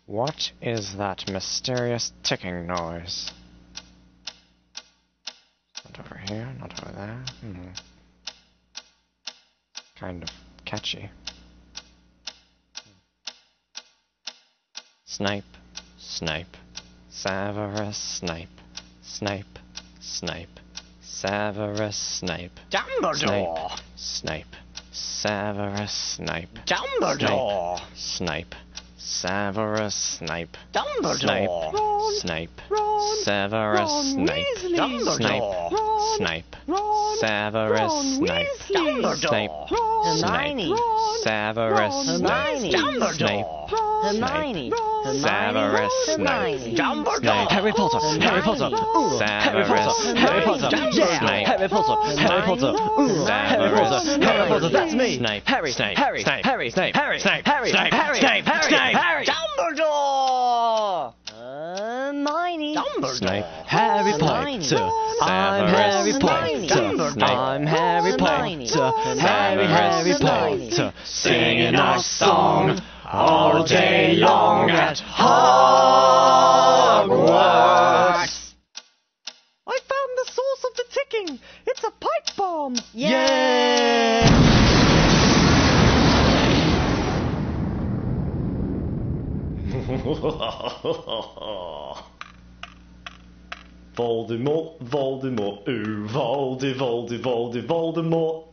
What is that mysterious ticking noise? Not over here, not over there. Kind of catchy. Snape, Snape, Severus Snape, Snape, Snape, Severus Snape, Dumbledore! Snape, Severus Snape, Dumbledore! Snape, Severus Snape, Dumbledore! Snape, Ron! Severus Ron Snape, Weasley! Snape, Ron! Snape, Ron! Severus Ron Snape, Weasley! Snape, Ron! Snape, Hermione! Severus Ron Snape, Weasley! Snape, Dumbledore! Hermione! Severus Snape, Dumbledore! Harry Potter! Harry Potter! Ooh, Harry Potter! Harry Potter! Yeah! Harry Potter! Harry Potter! Ooh, Harry Potter! Harry Potter! That's me! Snape, Harry! Snape, Harry! Snape, Harry! Snape, Harry! Snape, Harry! Snape, Harry! Snape, Harry! Snape, Dumbledore! Hermione! Snape, Harry Hermione. Potter! I'm Harry Hermione. Potter! I'm Harry Hermione. Potter! Harry Hermione. Potter! singing our song all day long at Hogwarts! I found the source of the ticking! It's a pipe bomb! Yeah! Voldemort, Voldemort, ooh, Voldemort.